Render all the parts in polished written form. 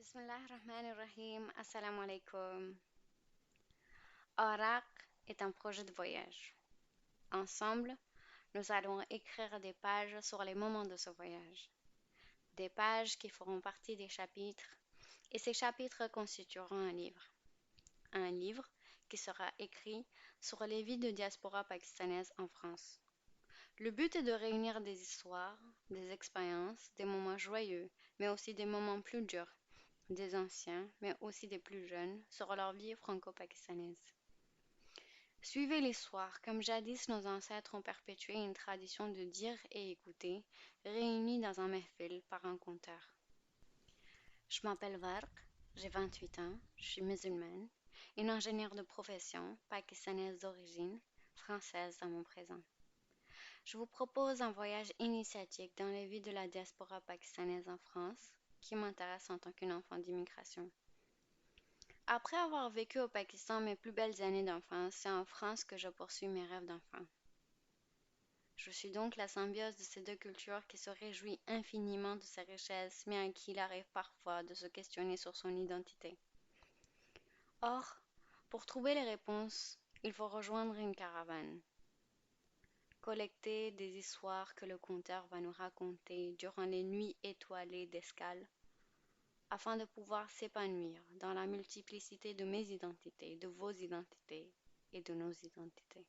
Bismillah ar-Rahman ar-Rahim. Assalamu alaikum. Arak est un projet de voyage. Ensemble, nous allons écrire des pages sur les moments de ce voyage. Des pages qui feront partie des chapitres, et ces chapitres constitueront un livre. Un livre qui sera écrit sur les vies de diaspora pakistanaise en France. Le but est de réunir des histoires, des expériences, des moments joyeux, mais aussi des moments plus durs, des anciens, mais aussi des plus jeunes, sur leur vie franco-pakistanaise. Suivez l'histoire, comme jadis nos ancêtres ont perpétué une tradition de dire et écouter, réunis dans un mehfil par un conteur. Je m'appelle Varq, j'ai 28 ans, je suis musulmane, une ingénieure de profession, pakistanaise d'origine, française dans mon présent. Je vous propose un voyage initiatique dans les vies de la diaspora pakistanaise en France, qui m'intéresse en tant qu'une enfant d'immigration. Après avoir vécu au Pakistan mes plus belles années d'enfance, c'est en France que je poursuis mes rêves d'enfant. Je suis donc la symbiose de ces deux cultures qui se réjouit infiniment de ses richesses, mais à qui il arrive parfois de se questionner sur son identité. Or, pour trouver les réponses, il faut rejoindre une caravane, collecter des histoires que le conteur va nous raconter durant les nuits étoilées d'escale, afin de pouvoir s'épanouir dans la multiplicité de mes identités, de vos identités et de nos identités.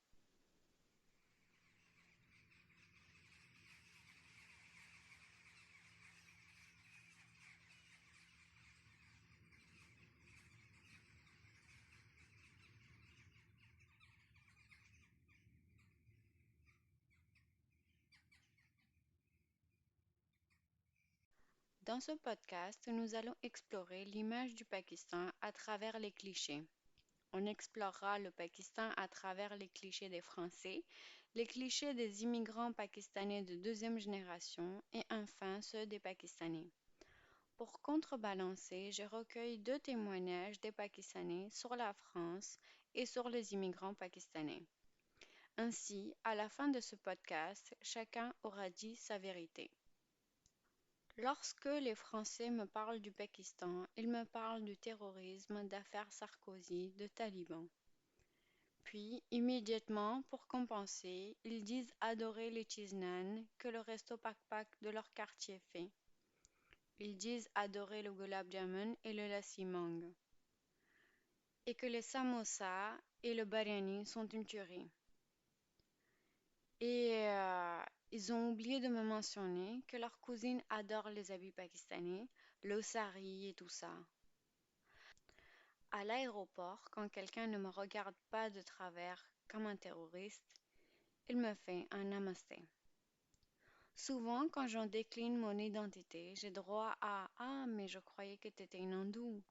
Dans ce podcast, nous allons explorer l'image du Pakistan à travers les clichés. On explorera le Pakistan à travers les clichés des Français, les clichés des immigrants pakistanais de deuxième génération et enfin ceux des Pakistanais. Pour contrebalancer, je recueille deux témoignages des Pakistanais sur la France et sur les immigrants pakistanais. Ainsi, à la fin de ce podcast, chacun aura dit sa vérité. Lorsque les Français me parlent du Pakistan, ils me parlent du terrorisme, d'affaires Sarkozy, de talibans. Puis, immédiatement, pour compenser, ils disent adorer les cheese-naan que le resto Pak-Pak de leur quartier fait. Ils disent adorer le gulab jamun et le lassi mangue. Et que les samosas et le biryani sont une tuerie. Et ils ont oublié de me mentionner que leur cousine adore les habits pakistanais, le sari et tout ça. À l'aéroport, quand quelqu'un ne me regarde pas de travers comme un terroriste, il me fait un namasté. Souvent, quand j'en décline mon identité, j'ai droit à ah, mais je croyais que tu étais une hindoue.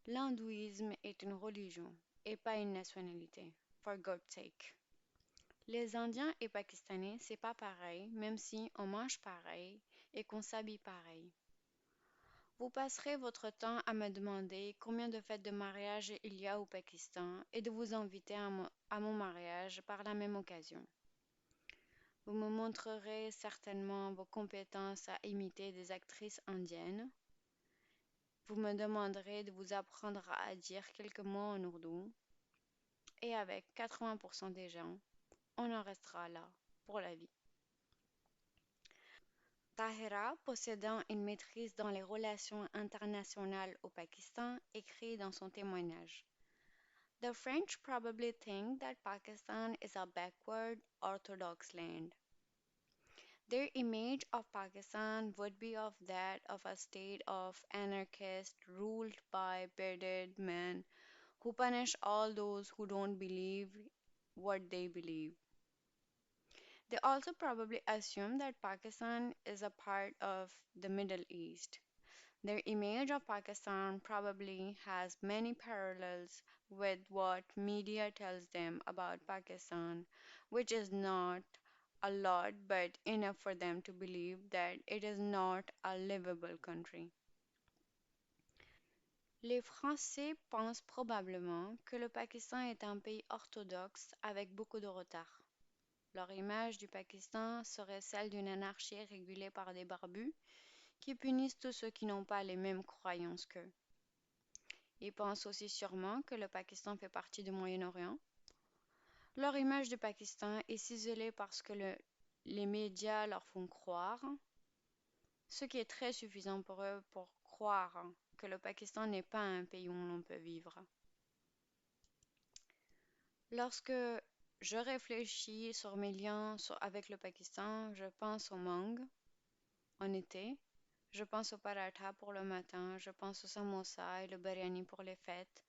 L'hindouisme est une religion et pas une nationalité, for God's sake. Les Indiens et Pakistanais, c'est pas pareil, même si on mange pareil et qu'on s'habille pareil. Vous passerez votre temps à me demander combien de fêtes de mariage il y a au Pakistan et de vous inviter à mon mariage par la même occasion. Vous me montrerez certainement vos compétences à imiter des actrices indiennes. Vous me demanderez de vous apprendre à dire quelques mots en ourdou. Et avec 80% des gens, on en restera là pour la vie. Tahira, possédant une maîtrise dans les relations internationales au Pakistan, écrit dans son témoignage. The French probably think that Pakistan is a backward Orthodox land. Their image of Pakistan would be of that of a state of anarchists ruled by bearded men who punish all those who don't believe what they believe. They also probably assume that Pakistan is a part of the Middle East. Their image of Pakistan probably has many parallels with what media tells them about Pakistan, which is not a lot but enough for them to believe that it is not a livable country. Les Français pensent probablement que le Pakistan est un pays orthodoxe avec beaucoup de retard. Leur image du Pakistan serait celle d'une anarchie régulée par des barbus qui punissent tous ceux qui n'ont pas les mêmes croyances qu'eux. Ils pensent aussi sûrement que le Pakistan fait partie du Moyen-Orient. Leur image du Pakistan est ciselée parce que les médias leur font croire, ce qui est très suffisant pour eux pour croire que le Pakistan n'est pas un pays où l'on peut vivre. Lorsque je réfléchis sur mes liens avec le Pakistan, je pense au mangue en été, je pense au paratha pour le matin, je pense au samosa et le biryani pour les fêtes,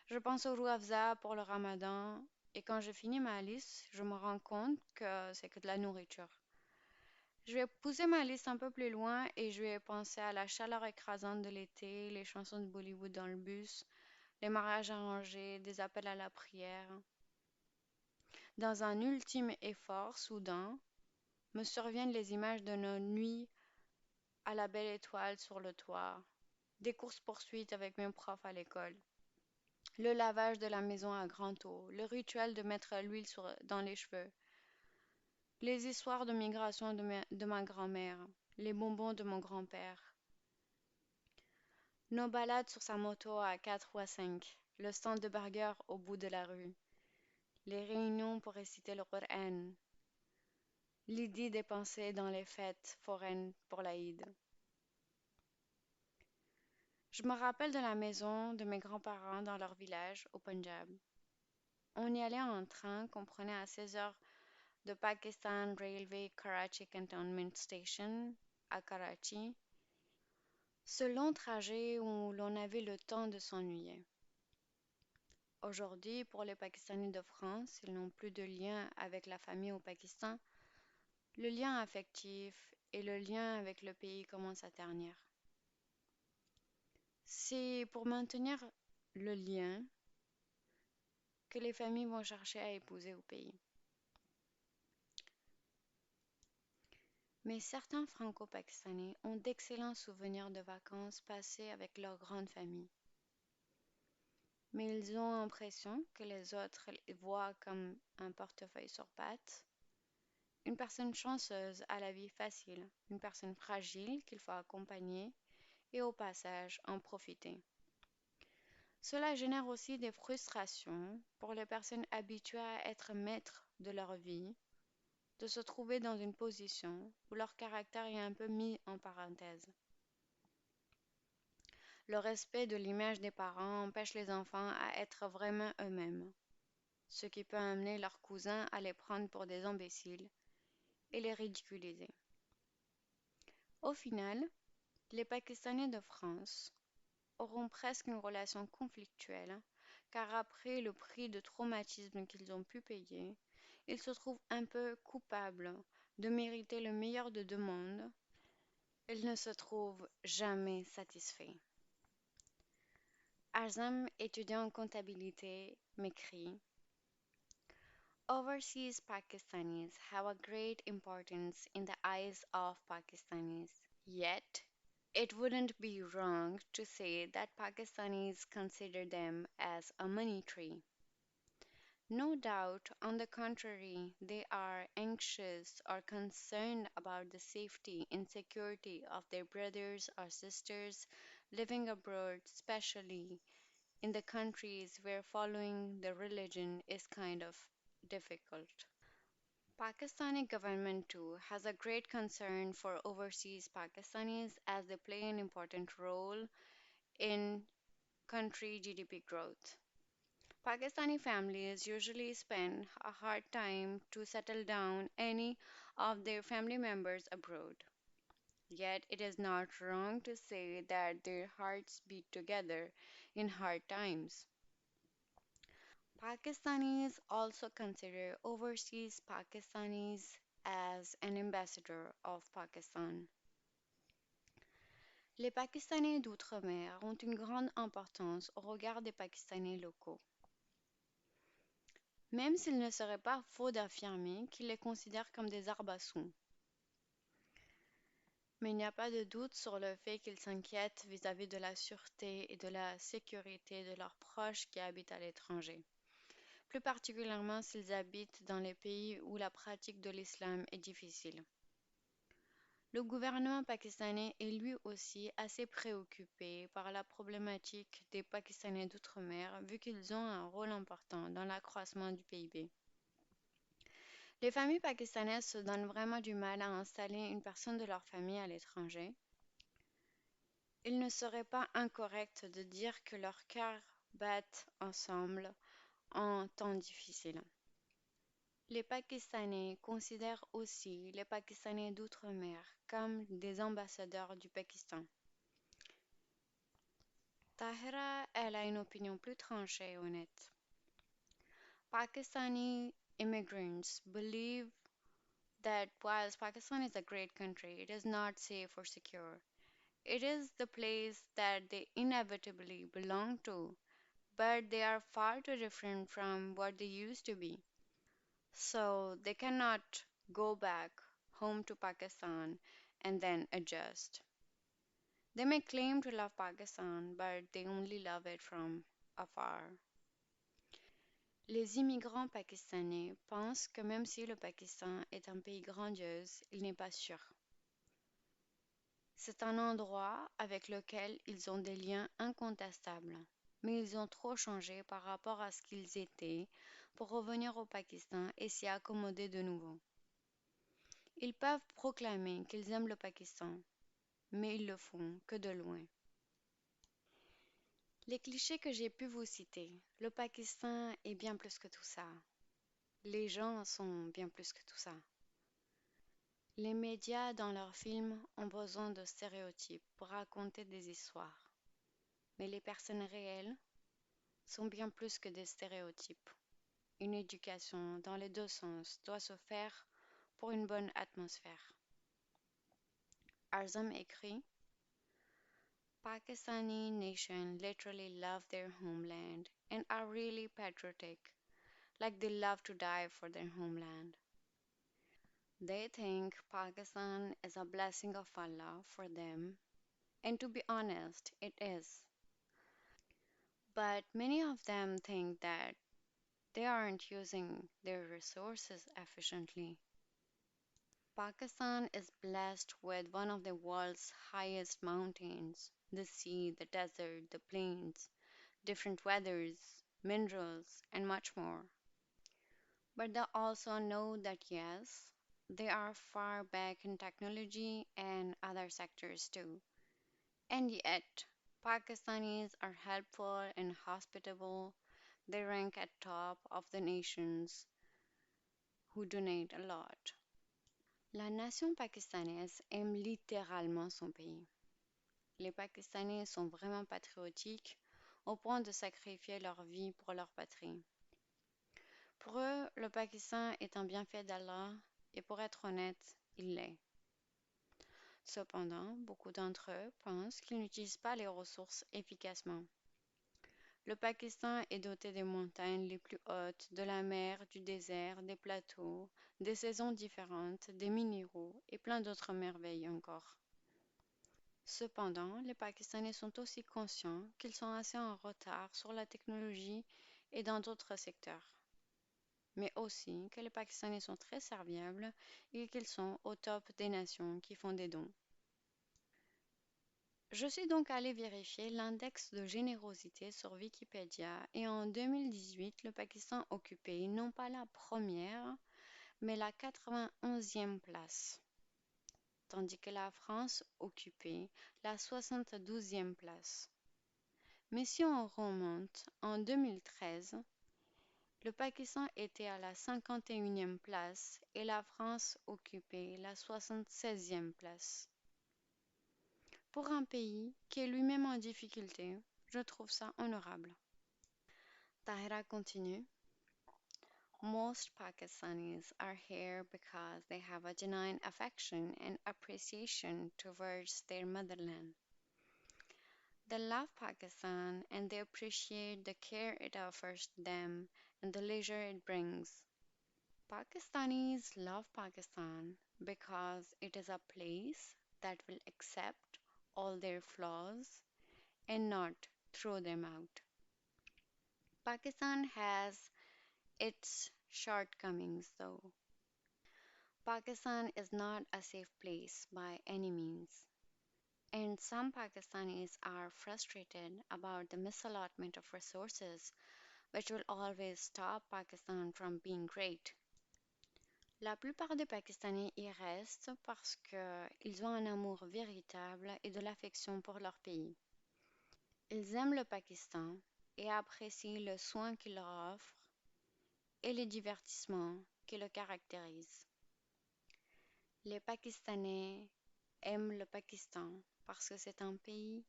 je pense au roux afza pour le ramadan, et quand je finis ma liste, je me rends compte que c'est que de la nourriture. Je vais pousser ma liste un peu plus loin et je vais penser à la chaleur écrasante de l'été, les chansons de Bollywood dans le bus, les mariages arrangés, des appels à la prière. Dans un ultime effort soudain, me surviennent les images de nos nuits à la belle étoile sur le toit, des courses-poursuites avec mes profs à l'école, le lavage de la maison à grande eau, le rituel de mettre l'huile dans les cheveux, les histoires de migration de ma grand-mère, les bonbons de mon grand-père, nos balades sur sa moto à 4 ou à 5, le stand de burger au bout de la rue, les réunions pour réciter le Coran, l'idée dépensée dans les fêtes foraines pour l'Aïd. Je me rappelle de la maison de mes grands-parents dans leur village au Punjab. On y allait en train qu'on prenait à 16 heures de Pakistan Railway Karachi Cantonment Station à Karachi. Ce long trajet où l'on avait le temps de s'ennuyer. Aujourd'hui, pour les Pakistanais de France, ils n'ont plus de lien avec la famille au Pakistan. Le lien affectif et le lien avec le pays commencent à ternir. C'est pour maintenir le lien que les familles vont chercher à épouser au pays. Mais certains Franco-Pakistanais ont d'excellents souvenirs de vacances passées avec leur grande famille. Mais ils ont l'impression que les autres les voient comme un portefeuille sur pattes, une personne chanceuse à la vie facile, une personne fragile qu'il faut accompagner et au passage en profiter. Cela génère aussi des frustrations pour les personnes habituées à être maîtres de leur vie, de se trouver dans une position où leur caractère est un peu mis en parenthèse. Le respect de l'image des parents empêche les enfants à être vraiment eux-mêmes, ce qui peut amener leurs cousins à les prendre pour des imbéciles et les ridiculiser. Au final, les Pakistanais de France auront presque une relation conflictuelle, car après le prix de traumatisme qu'ils ont pu payer, ils se trouvent un peu coupables de mériter le meilleur de deux mondes. Ils ne se trouvent jamais satisfaits. Azam, étudiant en comptabilité, m'écrit: Overseas Pakistanis have a great importance in the eyes of Pakistanis. Yet, it wouldn't be wrong to say that Pakistanis consider them as a money tree. No doubt, on the contrary, they are anxious or concerned about the safety and security of their brothers or sisters living abroad, especially in the countries where following the religion is kind of difficult. Pakistani government too has a great concern for overseas Pakistanis as they play an important role in country GDP growth. Pakistani families usually spend a hard time to settle down any of their family members abroad. Yet it is not wrong to say that their hearts beat together in hard times. Pakistanis also consider overseas Pakistanis as an ambassador of Pakistan. Les Pakistanais d'outre-mer ont une grande importance au regard des Pakistanais locaux, même s'il ne serait pas faux d'affirmer qu'ils les considèrent comme des arbassous. Mais il n'y a pas de doute sur le fait qu'ils s'inquiètent vis-à-vis de la sûreté et de la sécurité de leurs proches qui habitent à l'étranger, plus particulièrement s'ils habitent dans les pays où la pratique de l'islam est difficile. Le gouvernement pakistanais est lui aussi assez préoccupé par la problématique des Pakistanais d'outre-mer vu qu'ils ont un rôle important dans l'accroissement du PIB. Les familles pakistanaises se donnent vraiment du mal à installer une personne de leur famille à l'étranger. Il ne serait pas incorrect de dire que leurs cœurs battent ensemble en temps difficiles. Les Pakistanais considèrent aussi les Pakistanais d'outre-mer comme des ambassadeurs du Pakistan. Tahira, elle a une opinion plus tranchée et honnête. Pakistani immigrants believe that whilst Pakistan is a great country, it is not safe or secure. It is the place that they inevitably belong to, but they are far too different from what they used to be. So they cannot go back home to Pakistan and then adjust. They may claim to love Pakistan, but they only love it from afar. Les immigrants pakistanais pensent que même si le Pakistan est un pays grandiose, il n'est pas sûr. C'est un endroit avec lequel ils ont des liens incontestables, mais ils ont trop changé par rapport à ce qu'ils étaient pour revenir au Pakistan et s'y accommoder de nouveau. Ils peuvent proclamer qu'ils aiment le Pakistan, mais ils le font que de loin. Les clichés que j'ai pu vous citer, le Pakistan est bien plus que tout ça. Les gens sont bien plus que tout ça. Les médias dans leurs films ont besoin de stéréotypes pour raconter des histoires. Mais les personnes réelles sont bien plus que des stéréotypes. Une éducation dans les deux sens doit se faire pour une bonne atmosphère. Arzam écrit Pakistani nation literally love their homeland and are really patriotic, like they love to die for their homeland. They think Pakistan is a blessing of Allah for them, and to be honest, it is. But many of them think that they aren't using their resources efficiently. Pakistan is blessed with one of the world's highest mountains, the sea, the desert, the plains, different weathers, minerals, and much more. But they also know that yes, they are far back in technology and other sectors too. And yet, Pakistanis are helpful and hospitable. They rank at top of the nations who donate a lot. La nation pakistanaise aime littéralement son pays. Les Pakistanais sont vraiment patriotiques au point de sacrifier leur vie pour leur patrie. Pour eux, le Pakistan est un bienfait d'Allah et pour être honnête, il l'est. Cependant, beaucoup d'entre eux pensent qu'ils n'utilisent pas les ressources efficacement. Le Pakistan est doté des montagnes les plus hautes, de la mer, du désert, des plateaux, des saisons différentes, des minéraux et plein d'autres merveilles encore. Cependant, les Pakistanais sont aussi conscients qu'ils sont assez en retard sur la technologie et dans d'autres secteurs, mais aussi que les Pakistanais sont très serviables et qu'ils sont au top des nations qui font des dons. Je suis donc allée vérifier l'index de générosité sur Wikipédia et en 2018, le Pakistan occupait non pas la première, mais la 91e place, tandis que la France occupait la 72e place. Mais si on remonte en 2013, le Pakistan était à la 51e place et la France occupait la 76e place. Pour un pays qui est lui-même en difficulté, je trouve ça honorable. Tahira continue. Most Pakistanis are here because they have a genuine affection and appreciation towards their motherland. They love Pakistan and they appreciate the care it offers them and the leisure it brings. Pakistanis love Pakistan because it is a place that will accept all their flaws and not throw them out. Pakistan has its shortcomings though. Pakistan is not a safe place by any means, and some Pakistanis are frustrated about the misallotment of resources, which will always stop Pakistan from being great. La plupart des Pakistanais y restent parce qu'ils ont un amour véritable et de l'affection pour leur pays. Ils aiment le Pakistan et apprécient le soin qu'il leur offre et les divertissements qui le caractérisent. Les Pakistanais aiment le Pakistan parce que c'est un pays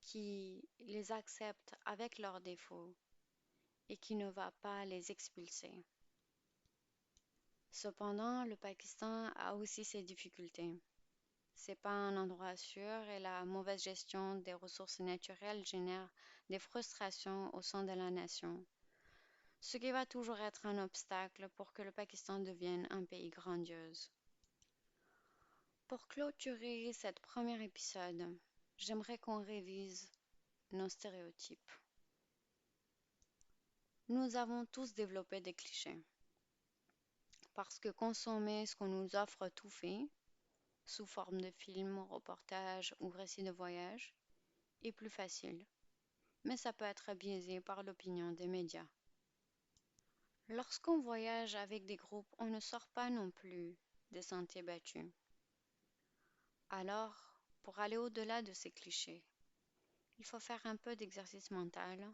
qui les accepte avec leurs défauts et qui ne va pas les expulser. Cependant, le Pakistan a aussi ses difficultés. C'est pas un endroit sûr et la mauvaise gestion des ressources naturelles génère des frustrations au sein de la nation, ce qui va toujours être un obstacle pour que le Pakistan devienne un pays grandiose. Pour clôturer cet premier épisode, j'aimerais qu'on révise nos stéréotypes. Nous avons tous développé des clichés, parce que consommer ce qu'on nous offre tout fait, sous forme de films, reportages ou récits de voyage, est plus facile, mais ça peut être biaisé par l'opinion des médias. Lorsqu'on voyage avec des groupes, on ne sort pas non plus des sentiers battus. Alors, pour aller au-delà de ces clichés, il faut faire un peu d'exercice mental,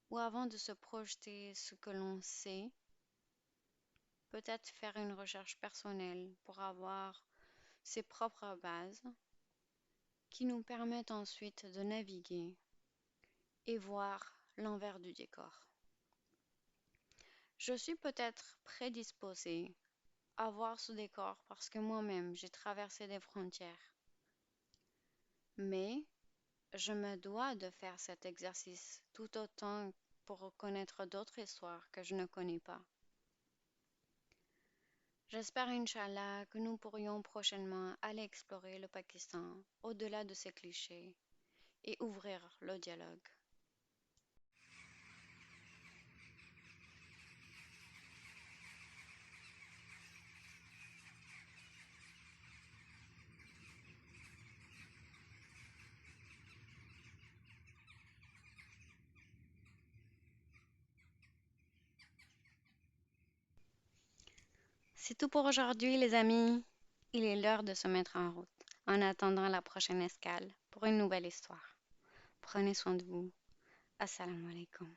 ou avant de se projeter ce que l'on sait, peut-être faire une recherche personnelle pour avoir ses propres bases qui nous permettent ensuite de naviguer et voir l'envers du décor. Je suis peut-être prédisposée à voir ce décor parce que moi-même j'ai traversé des frontières. Mais je me dois de faire cet exercice tout autant pour connaître d'autres histoires que je ne connais pas. J'espère, Inch'Allah, que nous pourrions prochainement aller explorer le Pakistan au-delà de ces clichés et ouvrir le dialogue. C'est tout pour aujourd'hui, les amis. Il est l'heure de se mettre en route, en attendant la prochaine escale pour une nouvelle histoire. Prenez soin de vous. Assalamu alaikum.